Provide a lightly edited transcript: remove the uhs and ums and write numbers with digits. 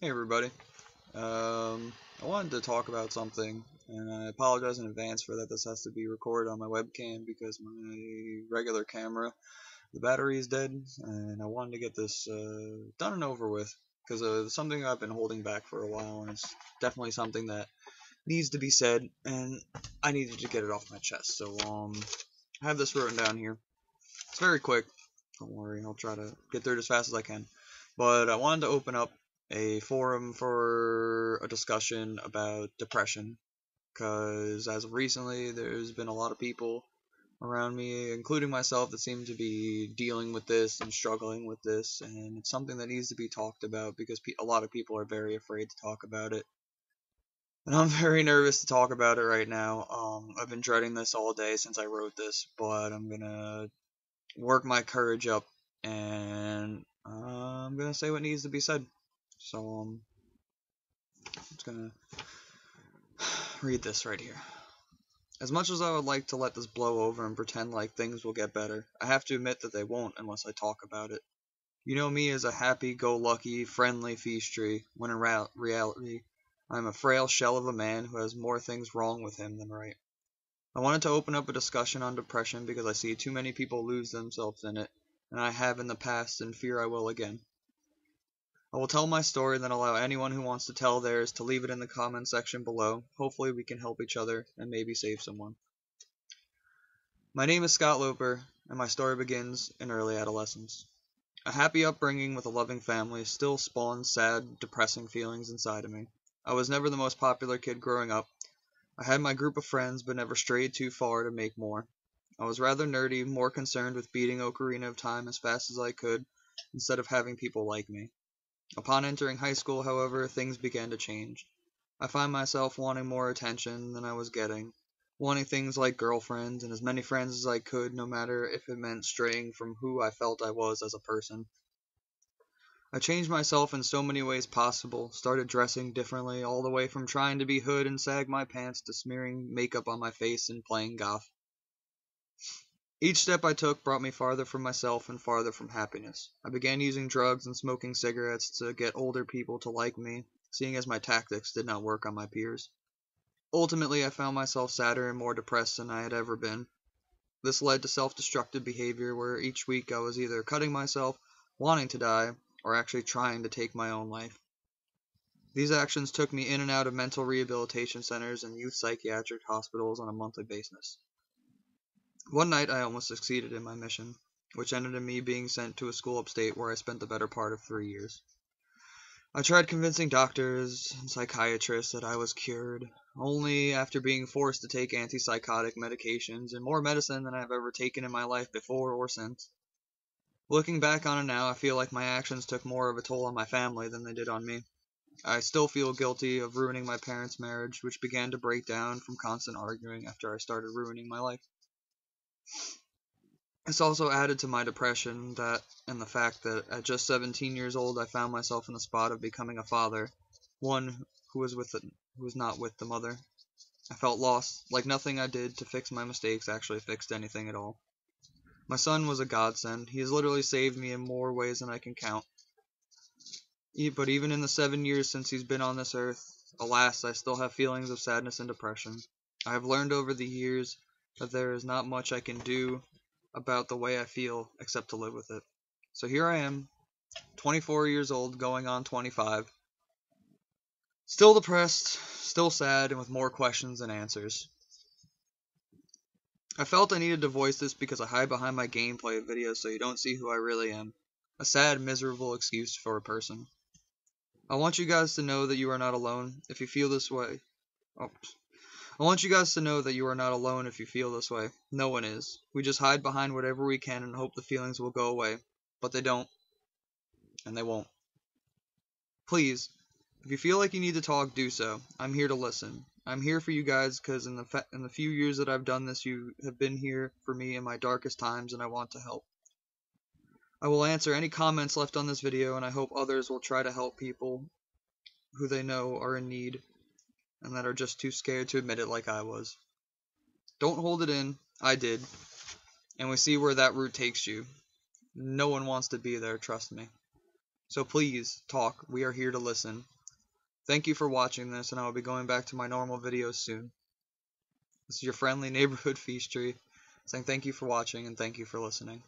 Hey everybody. I wanted to talk about something, and I apologize in advance for that. This has to be recorded on my webcam because my regular camera, the battery is dead, and I wanted to get this done and over with because it's something I've been holding back for a while, and it's definitely something that needs to be said, and I needed to get it off my chest. So I have this written down here. It's very quick. Don't worry, I'll try to get through it as fast as I can. But I wanted to open up a forum for a discussion about depression because as of recently, there's been a lot of people around me, including myself, that seem to be dealing with this and struggling with this, and it's something that needs to be talked about because a lot of people are very afraid to talk about it. And I'm very nervous to talk about it right now. I've been dreading this all day since I wrote this, but I'm gonna work my courage up, and I'm gonna say what needs to be said. So I'm just gonna read this right here. As much as I would like to let this blow over and pretend like things will get better, I have to admit that they won't unless I talk about it. You know me as a happy-go-lucky, friendly feast tree, when in reality, I'm a frail shell of a man who has more things wrong with him than right. I wanted to open up a discussion on depression because I see too many people lose themselves in it, and I have in the past and fear I will again. I will tell my story and then allow anyone who wants to tell theirs to leave it in the comment section below. Hopefully we can help each other and maybe save someone. My name is Scott Loper, and my story begins in early adolescence. A happy upbringing with a loving family still spawns sad, depressing feelings inside of me. I was never the most popular kid growing up. I had my group of friends but never strayed too far to make more. I was rather nerdy, more concerned with beating Ocarina of Time as fast as I could instead of having people like me. Upon entering high school, however, things began to change. I find myself wanting more attention than I was getting, wanting things like girlfriends and as many friends as I could, no matter if it meant straying from who I felt I was as a person. I changed myself in so many ways possible, started dressing differently, all the way from trying to be hood and sag my pants to smearing makeup on my face and playing goth. Each step I took brought me farther from myself and farther from happiness. I began using drugs and smoking cigarettes to get older people to like me, seeing as my tactics did not work on my peers. Ultimately, I found myself sadder and more depressed than I had ever been. This led to self-destructive behavior where each week I was either cutting myself, wanting to die, or actually trying to take my own life. These actions took me in and out of mental rehabilitation centers and youth psychiatric hospitals on a monthly basis. One night I almost succeeded in my mission, which ended in me being sent to a school upstate where I spent the better part of 3 years. I tried convincing doctors and psychiatrists that I was cured, only after being forced to take antipsychotic medications and more medicine than I've ever taken in my life before or since. Looking back on it now, I feel like my actions took more of a toll on my family than they did on me. I still feel guilty of ruining my parents' marriage, which began to break down from constant arguing after I started ruining my life. This also added to my depression that and the fact that at just 17 years old I found myself in the spot of becoming a father, one who was not with the mother. I felt lost, like nothing I did to fix my mistakes actually fixed anything at all. My son was a godsend. He has literally saved me in more ways than I can count. But even in the 7 years since he's been on this earth, alas, I still have feelings of sadness and depression. I have learned over the years that there is not much I can do about the way I feel except to live with it. So here I am, 24 years old, going on 25, still depressed, still sad, and with more questions than answers. I felt I needed to voice this because I hide behind my gameplay videos so you don't see who I really am. A sad, miserable excuse for a person. I want you guys to know that you are not alone if you feel this way. Oh. I want you guys to know that you are not alone if you feel this way. No one is. We just hide behind whatever we can and hope the feelings will go away. But they don't, and they won't. Please, if you feel like you need to talk, do so. I'm here to listen. I'm here for you guys because in the few years that I've done this, you have been here for me in my darkest times, and I want to help. I will answer any comments left on this video, and I hope others will try to help people who they know are in need and that are just too scared to admit it like I was. Don't hold it in. I did. And we see where that route takes you. No one wants to be there, trust me. So please talk. We are here to listen. Thank you for watching this, and I will be going back to my normal videos soon. This is your friendly neighborhood feast tree saying thank you for watching and thank you for listening.